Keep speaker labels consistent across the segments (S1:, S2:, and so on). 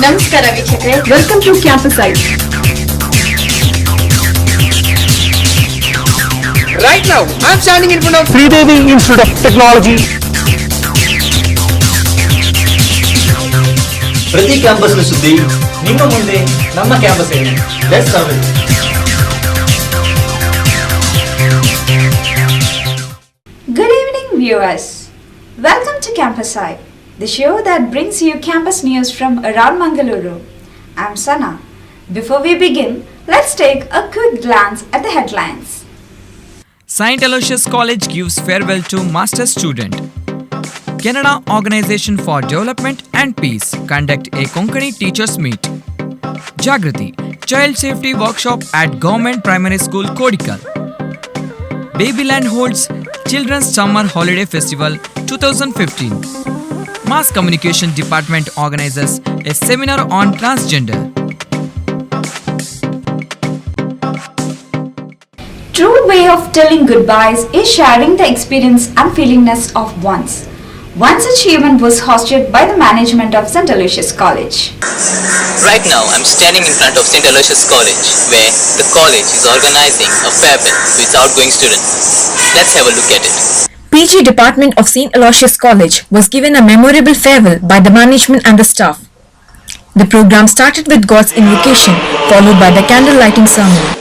S1: ನಮಸ್ಕಾರ ವೀಕ್ಷಕರೇ, welcome to campus I.
S2: Right now, I'm standing in front of
S3: Sridevi Institute of Technology.
S4: ಪ್ರತಿ campus ಸುದ್ದಿ ನಿಮ್ಮ ಮುಂದೆ, ನಮ್ಮ ಕ್ಯಾಂಪಸ್ ಏನು. Let's serve it.
S5: Good evening viewers. Welcome to Campus Eye, the show that brings you campus news from around Mangaluru. I'm Sana. Before we begin, let's take a quick glance at the headlines.
S6: St. Aloysius College gives farewell to master's student. Canada Organization for Development and Peace conduct a Konkani teachers meet. Jagrati Child Safety Workshop at Government Primary School Kodikal. Babyland holds Children's Summer Holiday Festival 2015. Mass Communication Department organizes a seminar on transgender.
S5: True way of telling goodbyes is sharing the experience and feelingness of one's. One such event was hosted by the management of St. Aloysius College.
S7: Right now, I'm standing in front of St. Aloysius College, where the college is organizing a farewell to its outgoing students. Let's have a look at it.
S8: PG Department of St. Aloysius College was given a memorable farewell by the management and the staff. The program started with God's invocation, followed by the candle lighting ceremony.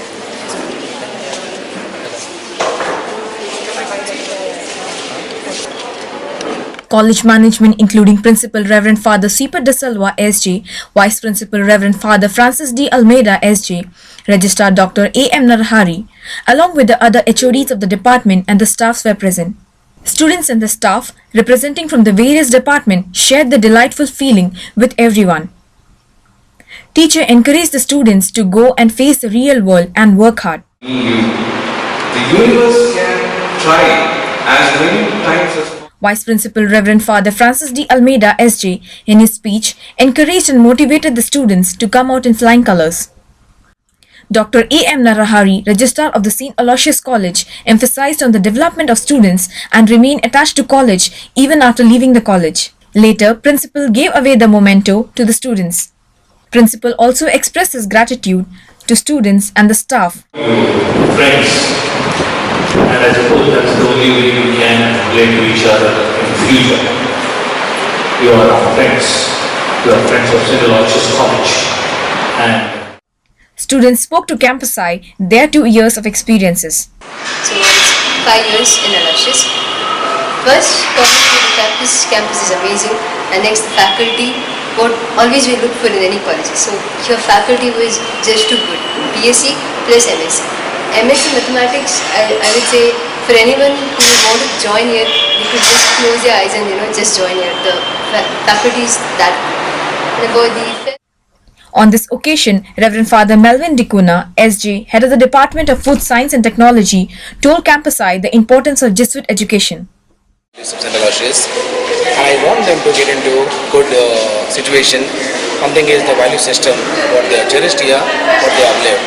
S8: College management, including Principal Reverend Father Sipa De Silva SJ, Vice Principal Reverend Father Francis D. Almeida SJ, Registrar Dr. A.M. Narahari, along with the other HODs of the department and the staffs were present. Students and the staff, representing from the various departments, shared the delightful feeling with everyone. Teacher encouraged the students to go and face the real world and work hard.
S9: The universe can try as many times as
S8: Vice Principal Reverend Father Francis D. Almeida SJ, in his speech, encouraged and motivated the students to come out in flying colors. Dr. A.M. Narahari, Registrar of the St. Aloysius College, emphasized on the development of students and remained attached to college even after leaving the college. Later, Principal gave away the memento to the students. Principal also expressed his gratitude to students and the staff.
S9: friends, and I suppose that's the only way we can relate to each other in the future. You are our friends. You are friends of St. Aloysius College, and
S8: Students spoke to Campus Eye their 2 years of experiences.
S1: So it's 5 years in Aloysius. First, campus is amazing, and next the faculty. What always we look for in any college. So your faculty was just too good. BSc plus MSc. MSc Mathematics, I would say for anyone who want to join here, you could just close your eyes and just join here. The faculty is that good. And about the
S8: On this occasion, Reverend Father Melvin Dicuna, SJ, head of the Department of Food Science and Technology, told Campus Eye the importance of Jesuit education.
S10: St. Aloysius, and I want them to get into good situation. Something is the value system, what they have cherished here, what they have lived.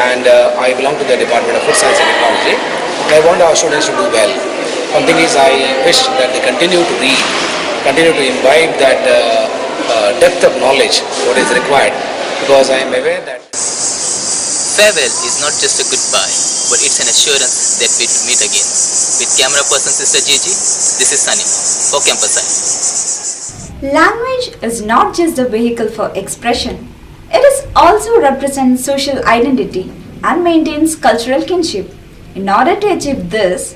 S10: And I belong to the Department of Food Science and Technology. And I want our students to do well. Something is I wish that they continue to read, continue to imbibe that depth of knowledge what is required, because I am aware that
S7: Farewell is not just a goodbye, but it's an assurance that we will meet again. With camera person Sister Gigi, this is Sunny for Campus Eye.
S5: Language is not just a vehicle for expression. It is also represents social identity and maintains cultural kinship. In order to achieve this,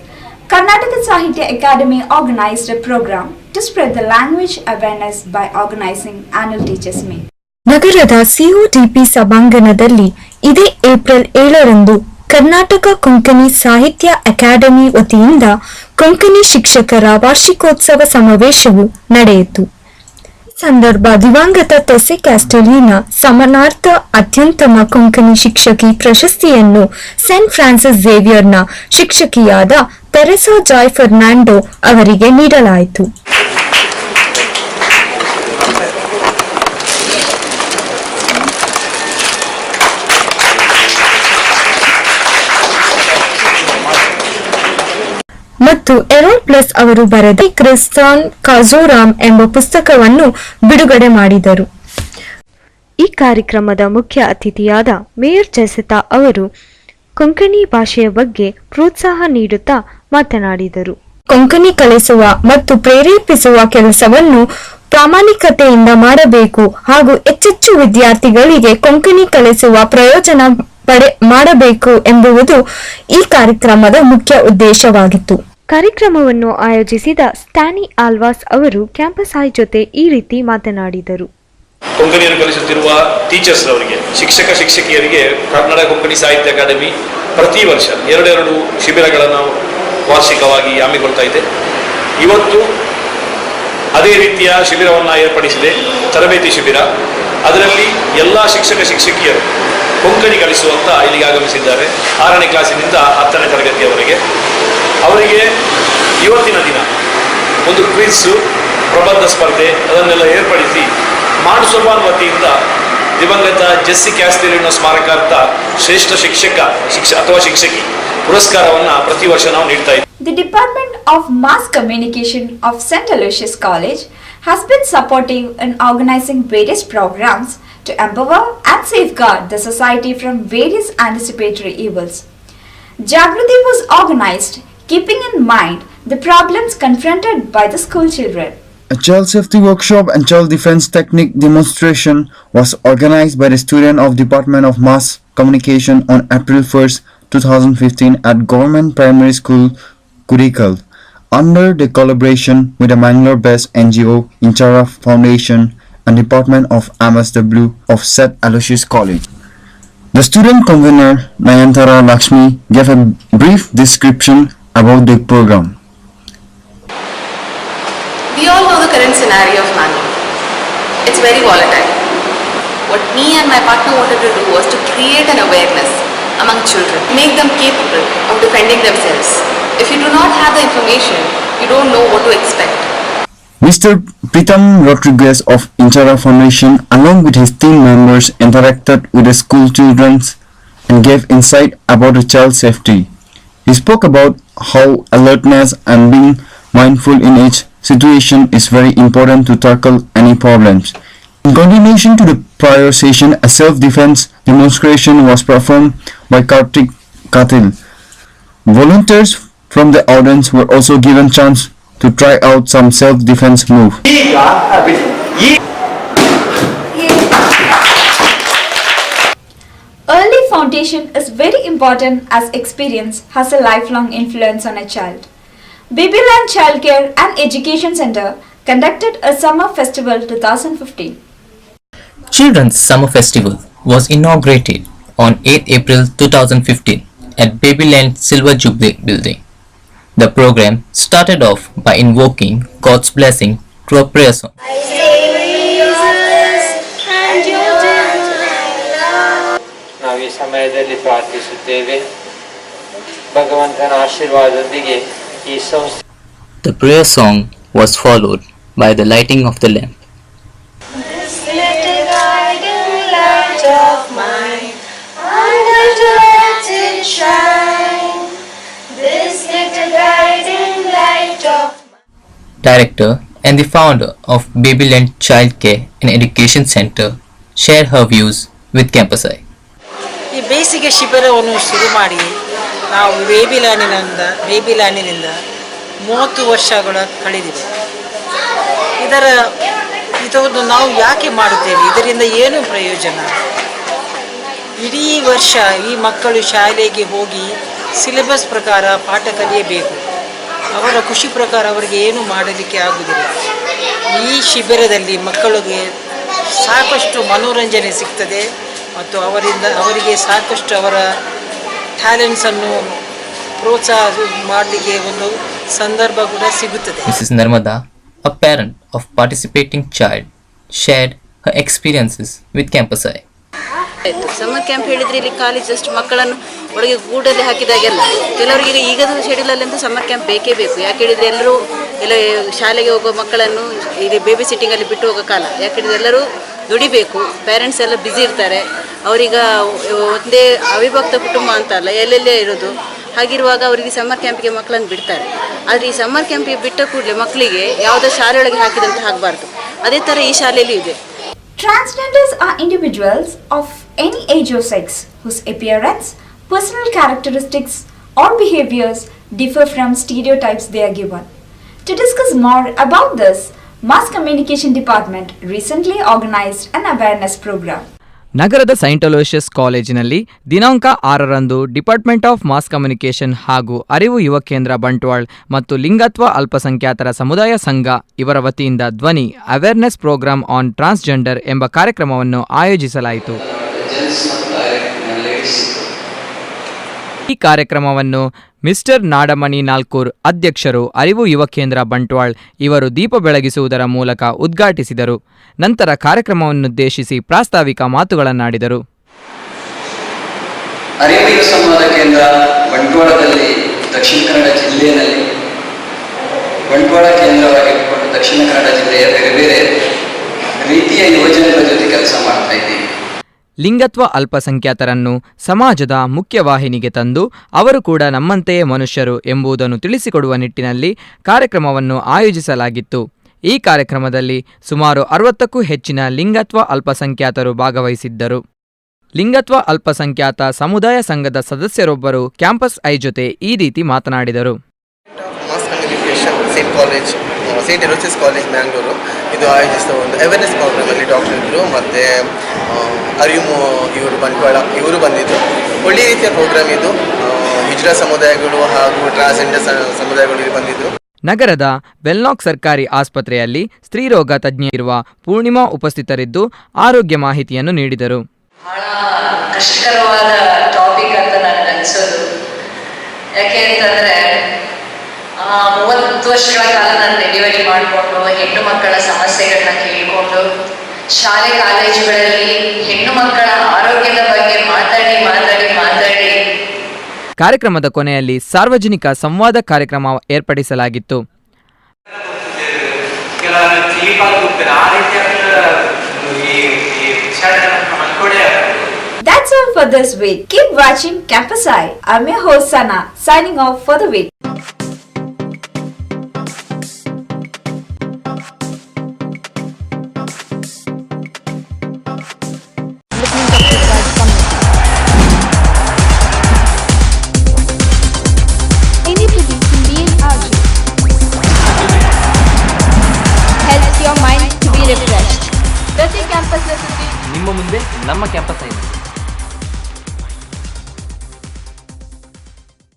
S5: Karnataka Sahitya Academy organized a program to spread the language awareness by organizing annual teachers meet.
S8: ನಗರದ ಸಿಒಟಿಪಿ ಸಭಾಂಗಣದಲ್ಲಿ ಇದೇ April 7ರಂದು Karnataka Konkani ಸಾಹಿತ್ಯ academy ವತಿಯಿಂದ ಕೊಂಕಣಿ ಶಿಕ್ಷಕರ ವಾರ್ಷಿಕೋತ್ಸವ ಸಮಾವೇಶವು ನಡೆಯಿತು. ಸಂದರ್ಭ ದಿವಂಗತ ತೆಸೆ ಕ್ಯಾಸ್ಟಲಿನ ಸಮಾನಾರ್ಥ ಅತ್ಯುತ್ತಮ ಕೊಂಕಣಿ ಶಿಕ್ಷಕಿ ಪ್ರಶಸ್ತಿಯನ್ನು ಸೇಂಟ್ ಫ್ರಾನ್ಸಿಸ್ ಝೇವಿಯರ್ನ ಶಿಕ್ಷಕಿಯಾದ ತೆರೆಸಾ ಜಾಯ್ ಫರ್ನಾಂಡೋ ಅವರಿಗೆ ನೀಡಲಾಯಿತು. ಮತ್ತು ಎರೋಲ್ ಪ್ಲಸ್ ಅವರು ಬರೆದ ಕ್ರಿಸ್ತಾನ್ ಕಾಜೋರಾಮ್ ಎಂಬ ಪುಸ್ತಕವನ್ನು ಬಿಡುಗಡೆ ಮಾಡಿದರು.
S11: ಈ ಕಾರ್ಯಕ್ರಮದ ಮುಖ್ಯ ಅತಿಥಿಯಾದ ಮೇಯರ್ ಜಯಸಿತಾ ಅವರು ಕೊಂಕಣಿ ಭಾಷೆಯ ಬಗ್ಗೆ ಪ್ರೋತ್ಸಾಹ ನೀಡುತ್ತಾ ಮಾತನಾಡಿದರು.
S8: ಕೊಂಕಣಿ ಕಲಿಸುವ ಮತ್ತು ಪ್ರೇರೇಪಿಸುವ ಕೆಲಸವನ್ನು ಪ್ರಾಮಾಣಿಕತೆಯಿಂದ ಮಾಡಬೇಕು ಹಾಗೂ ಹೆಚ್ಚೆಚ್ಚು ವಿದ್ಯಾರ್ಥಿಗಳಿಗೆ ಕೊಂಕಣಿ ಕಲಿಸುವ ಪ್ರಯೋಜನ ಮಾಡಬೇಕು ಎಂಬುದು ಈ ಕಾರ್ಯಕ್ರಮದ ಮುಖ್ಯ ಉದ್ದೇಶವಾಗಿತ್ತು.
S11: ಕಾರ್ಯಕ್ರಮವನ್ನು ಆಯೋಜಿಸಿದ ಸ್ಟ್ಯಾನಿ ಆಲ್ವಾಸ್ ಅವರು ಕ್ಯಾಂಪಸ್ ಹಾಯ್ ಜೊತೆ ಈ ರೀತಿ ಮಾತನಾಡಿದರು.
S9: ಕೊಂಕಣಿಯನ್ನು ಕಲಿಸುತ್ತಿರುವ ಟೀಚರ್ಸ್ ಅವರಿಗೆ, ಶಿಕ್ಷಕಿಯರಿಗೆ ಕನ್ನಡ ಕೊಂಕಣಿ ಸಾಹಿತ್ಯ ಅಕಾಡೆಮಿ ಪ್ರತಿ ವರ್ಷ 2 ಶಿಬಿರಗಳನ್ನು ವಾರ್ಷಿಕವಾಗಿ ಹಮ್ಮಿಕೊಳ್ತಾ ಇದೆ. ಇವತ್ತು ಅದೇ ರೀತಿಯ ಶಿಬಿರವನ್ನು ಏರ್ಪಡಿಸಿದೆ, ತರಬೇತಿ ಶಿಬಿರ. ಅದರಲ್ಲಿ ಎಲ್ಲ ಶಿಕ್ಷಕಿಯರು ಕೊಂಕಣಿ ಕಲಿಸುವಂತ ಇಲ್ಲಿಗೆ ಆಗಮಿಸಿದ್ದಾರೆ. 6ನೇ ಕ್ಲಾಸಿನಿಂದ 10ನೇ ತರಗತಿಯವರೆಗೆ. ಅವರಿಗೆ ಇವತ್ತಿನ ದಿನ ಒಂದು ಕ್ವಿಜ್, ಪ್ರಬಂಧ ಸ್ಪರ್ಧೆ ಅದನ್ನೆಲ್ಲ ಏರ್ಪಡಿಸಿ ಮಾಡುಸೊಬಾನ್ ವತಿಯಿಂದ ದಿವಂಗತ ಜೆಸ್ಸಿ ಕ್ಯಾಸ್ಟೆಲಿನೋ ಸ್ಮಾರಕಾರ್ಥ ಶ್ರೇಷ್ಠ ಶಿಕ್ಷಕಿ ಪುರಸ್ಕಾರವನ್ನು ಪ್ರತಿ ವರ್ಷ ನಾವು ನೀಡ್ತಾ ಇದ್ದೀವಿ.
S5: The Department of Mass Communication of St. Aloysius College has been supportive in organizing various programs to empower and safeguard the society from various anticipatory evils. Jagruti was organized keeping in mind the problems confronted by the school children.
S3: A child safety workshop and child defense technique demonstration was organized by the student of Department of Mass Communication on April 1st, 2015 at Government Primary School, Kurikal, under the collaboration with the Mangalore-based NGO Inchara Foundation and Department of MSW of St. Aloysius College. The student convener Nayantara Lakshmi gave a brief description about the program.
S1: We all know the current scenario of Mangalore. It's very volatile. What me and my partner wanted to do was to create an awareness among children, make them capable of defending themselves. If you do not have the information, you don't know what to expect.
S3: Mr. Pritam Rodriguez of Inchara Foundation along with his team members interacted with the school children and gave insight about the child safety. He spoke about how alertness and being mindful in each situation is very important to tackle any problems. In continuation to the prior session, a self-defense demonstration was performed by Kartik Katil. Volunteers from the audience were also given chance to try out some self-defense move.
S5: Early foundation is very important as experience has a lifelong influence on a child. Babyland Childcare and Education Center conducted a summer festival 2015.
S7: Children's Summer Festival was inaugurated on 8th April 2015 at Babyland Silver Jubilee Building. The program started off by invoking God's blessing through a prayer song.
S2: ನಾವು ಈ ಸಮಯದಲ್ಲಿ ಪ್ರಾರ್ಥಿಸುತ್ತೇವೆ. ಭಗವಂತನ ಆಶೀರ್ವಾದದೊಂದಿಗೆ ಈ ಸಂಸ್ಥೆ.
S7: The prayer song was followed by the lighting of the lamp.
S12: This little guiding light of mine, I'm going to let it shine. This little guiding light of
S7: Director and the founder of Babyland Childcare and Education Center shared her views with Campus Eye.
S13: ಈ ಬೇಸಿಗೆ ಶಿಬಿರವನ್ನು ಶುರು ಮಾಡಿ ನಾವು ಬೇಬಿಲ್ಯಾಂಡಿನಿಂದ 30 ವರ್ಷಗಳ ಕಳೆದಿವೆ. ಇದನ್ನು ನಾವು ಯಾಕೆ ಮಾಡುತ್ತೇವೆ, ಇದರಿಂದ ಏನು ಪ್ರಯೋಜನ? ಇಡೀ ವರ್ಷ ಈ ಮಕ್ಕಳು ಶಾಲೆಗೆ ಹೋಗಿ ಸಿಲೆಬಸ್ ಪ್ರಕಾರ ಪಾಠ ಕಲಿಯಬೇಕು. ಅವರ ಖುಷಿ ಪ್ರಕಾರ ಅವರಿಗೆ ಏನು ಮಾಡಲಿಕ್ಕೆ ಆಗುವುದಿಲ್ಲ. ಈ ಶಿಬಿರದಲ್ಲಿ ಮಕ್ಕಳಿಗೆ ಸಾಕಷ್ಟು ಮನೋರಂಜನೆ ಸಿಗ್ತದೆ ಮತ್ತು ಅವರಿಗೆ ಸಾಕಷ್ಟು ಅವರ ಟ್ಯಾಲೆಂಟ್ಸನ್ನು ಪ್ರೋತ್ಸಾಹ ಮಾಡಲಿಕ್ಕೆ ಒಂದು ಸಂದರ್ಭ ಕೂಡ ಸಿಗುತ್ತದೆ.
S7: Mrs. Narmada, a parent of participating child, shared her experiences with Campus Eye.
S1: Summer camp ಹೇಳಿದರೆ ಇಲ್ಲಿ ಖಾಲಿ ಜಸ್ಟ್ ಮಕ್ಕಳನ್ನು ಒಳಗೆ ಗೂಡಲ್ಲಿ ಹಾಕಿದಾಗೆಲ್ಲ ಕೆಲವರಿಗೆ ಈಗದ ಶೆಡ್ಯೂಲಲ್ಲಿ ಅಂತೂ ಸಮ್ಮರ್ ಕ್ಯಾಂಪ್ ಬೇಕೇ ಬೇಕು. ಯಾಕೆ ಹೇಳಿದರೆ ಎಲ್ಲರೂ ಎಲ್ಲ ಶಾಲೆಗೆ ಹೋಗೋ ಮಕ್ಕಳನ್ನು ಇಲ್ಲಿ ಬೇಬಿ ಸಿಟ್ಟಿಂಗಲ್ಲಿ ಬಿಟ್ಟು ಹೋಗೋ ಕಾಲ. ಯಾಕೆ ಹೇಳಿದರೆ ಎಲ್ಲರೂ ದುಡಿಬೇಕು, ಪೇರೆಂಟ್ಸ್ ಎಲ್ಲ ಬ್ಯುಸಿ ಇರ್ತಾರೆ. ಅವರೀಗ ಒಂದೇ ಅವಿಭಕ್ತ ಕುಟುಂಬ ಅಂತಲ್ಲ, ಎಲ್ಲೆಲ್ಲೇ ಇರೋದು. ಹಾಗಿರುವಾಗ ಅವರಿಗೆ ಸಮ್ಮರ್ ಕ್ಯಾಂಪಿಗೆ ಮಕ್ಕಳನ್ನು ಬಿಡ್ತಾರೆ. ಆದರೆ ಈ ಸಮ್ಮರ್ ಕ್ಯಾಂಪಿಗೆ ಬಿಟ್ಟ ಕೂಡಲೇ ಮಕ್ಕಳಿಗೆ ಯಾವುದೋ ಶಾಲೆಯೊಳಗೆ ಹಾಕಿದಂತೆ ಆಗಬಾರ್ದು. ಅದೇ ಥರ ಈ ಶಾಲೆಯಲ್ಲಿ ಇದೆ.
S5: Transgenders are individuals of any age or sex whose appearance, personal characteristics, or behaviors differ from stereotypes they are given. To discuss more about this, Mass Communication Department recently organized an awareness program.
S6: ನಗರದ Saint Aloysius ಕಾಲೇಜಿನಲ್ಲಿ ದಿನಾಂಕ 6ರಂದು department of mass communication ಹಾಗೂ ಅರಿವು ಯುವ ಕೇಂದ್ರ ಬಂಟ್ವಾಳ್ ಮತ್ತು ಲಿಂಗತ್ವ ಅಲ್ಪಸಂಖ್ಯಾತರ ಸಮುದಾಯ ಸಂಘ ಇವರ ವತಿಯಿಂದ ಧ್ವನಿ ಅವೇರ್ನೆಸ್ ಪ್ರೋಗ್ರಾಂ ಆನ್ ಟ್ರಾನ್ಸ್ಜೆಂಡರ್ ಎಂಬ ಕಾರ್ಯಕ್ರಮವನ್ನು ಆಯೋಜಿಸಲಾಯಿತು. ಈ ಕಾರ್ಯಕ್ರಮವನ್ನು ಮಿಸ್ಟರ್ ನಾಡಮಣಿ ನಾಲ್ಕೂರ್ ಅಧ್ಯಕ್ಷರು ಅರಿವು ಯುವ ಕೇಂದ್ರ ಬಂಟ್ವಾಳ್ ಇವರು ದೀಪ ಬೆಳಗಿಸುವುದರ ಮೂಲಕ ಉದ್ಘಾಟಿಸಿದರು. ನಂತರ ಕಾರ್ಯಕ್ರಮವನ್ನುದ್ದೇಶಿಸಿ ಪ್ರಾಸ್ತಾವಿಕ ಮಾತುಗಳನ್ನಾಡಿದರು.
S14: ಅರಿವು ಯುವ ಸಂವಾದ ಕೇಂದ್ರ ಬಂಟ್ವಾಳದಲ್ಲಿ ದಕ್ಷಿಣ ಕನ್ನಡ ಜಿಲ್ಲೆಯಲ್ಲಿ ಬಂಟ್ವಾಳ ಕೇಂದ್ರವಾಗಿಟ್ಟುಕೊಂಡು ದಕ್ಷಿಣ ಕನ್ನಡ ಜಿಲ್ಲೆಯ ಬೇರೆ ಬೇರೆ ರೀತಿಯ ಯುವಜನರ ಜೊತೆ ಕೆಲಸ ಮಾಡ್ತಾ ಇದ್ದೀವಿ.
S6: ಲಿಂಗತ್ವ ಅಲ್ಪಸಂಖ್ಯಾತರನ್ನು ಸಮಾಜದ ಮುಖ್ಯವಾಹಿನಿಗೆ ತಂದು ಅವರು ಕೂಡ ನಮ್ಮಂತೆಯೇ ಮನುಷ್ಯರು ಎಂಬುದನ್ನು ತಿಳಿಸಿಕೊಡುವ ನಿಟ್ಟಿನಲ್ಲಿ ಕಾರ್ಯಕ್ರಮವನ್ನು ಆಯೋಜಿಸಲಾಗಿತ್ತು. ಈ ಕಾರ್ಯಕ್ರಮದಲ್ಲಿ ಸುಮಾರು 60ಕ್ಕೂ ಹೆಚ್ಚಿನ ಲಿಂಗತ್ವ ಅಲ್ಪಸಂಖ್ಯಾತರು ಭಾಗವಹಿಸಿದ್ದರು. ಲಿಂಗತ್ವ ಅಲ್ಪಸಂಖ್ಯಾತ ಸಮುದಾಯ ಸಂಘದ ಸದಸ್ಯರೊಬ್ಬರು ಕ್ಯಾಂಪಸ್ ಐ ಜೊತೆ ಈ ರೀತಿ ಮಾತನಾಡಿದರು.
S15: ಸೇಂಟ್ ಅಲೋಷಿಯಸ್ ಕಾಲೇಜ್ ಬ್ಯಾಂಗ್ಳೂರು ಇದು ಆಯೋಜಿಸಿದ ಒಂದು ಅವೇರ್ನೆಸ್ ಪ್ರೋಗ್ರಾಮಲ್ಲಿ ಡಾಕ್ಟರ್ ಇದ್ದರು ಮತ್ತು ಅರಿವು ಇವರು ಬಂಟ್ವಾಳ ಇವರು ಬಂದಿದ್ದರು. ಒಳ್ಳೆಯ ರೀತಿಯ ಪ್ರೋಗ್ರಾಮ್ ಇದು. ಹಿಜ್ರಾ ಸಮುದಾಯಗಳು ಹಾಗೂ ಟ್ರಾನ್ಸ್ಜೆಂಡರ್ ಸಮುದಾಯಗಳು ಇಲ್ಲಿ ಬಂದಿದ್ದರು.
S6: ನಗರದ ವೆಲ್ನಾಕ್ ಸರ್ಕಾರಿ ಆಸ್ಪತ್ರೆಯಲ್ಲಿ ಸ್ತ್ರೀರೋಗ ತಜ್ಞರಿರುವ ಪೂರ್ಣಿಮಾ ಉಪಸ್ಥಿತರಿದ್ದು ಆರೋಗ್ಯ ಮಾಹಿತಿಯನ್ನು ನೀಡಿದರು.
S16: ಬಹಳ ಕಷ್ಟಕರವಾದ ಟಾಪಿಕ್ ಅಂತ ನನಗೆ ಅನಿಸೋದು. ಯಾಕೆ ಅಂತಂದರೆ 30 ವರ್ಷಗಳ ಕಾಲ ನಾನು ಡೆಲಿವರಿ ಮಾಡಿಕೊಂಡು ಹೆಣ್ಣು ಮಕ್ಕಳ ಸಮಸ್ಯೆಗಳನ್ನ ಕೇಳಿಕೊಂಡು ಶಾಲೆ ಕಾಲೇಜುಗಳಲ್ಲಿ ಹೆಣ್ಣು ಮಕ್ಕಳ ಆರೋಗ್ಯದ ಬಗ್ಗೆ ಮಾತಾಡಿ
S6: ಕಾರ್ಯಕ್ರಮದ ಕೊನೆಯಲ್ಲಿ ಸಾರ್ವಜನಿಕ ಸಂವಾದ ಕಾರ್ಯಕ್ರಮ ಏರ್ಪಡಿಸಲಾಗಿತ್ತು.
S5: That's all for this week. Keep watching Campus Eye. I'm your host Sana, signing off for the week.
S6: ನಿಮ್ಮ ಮುಂದೆ ನಮ್ಮ ಕ್ಯಾಂಪಸ್ ಇದೆ.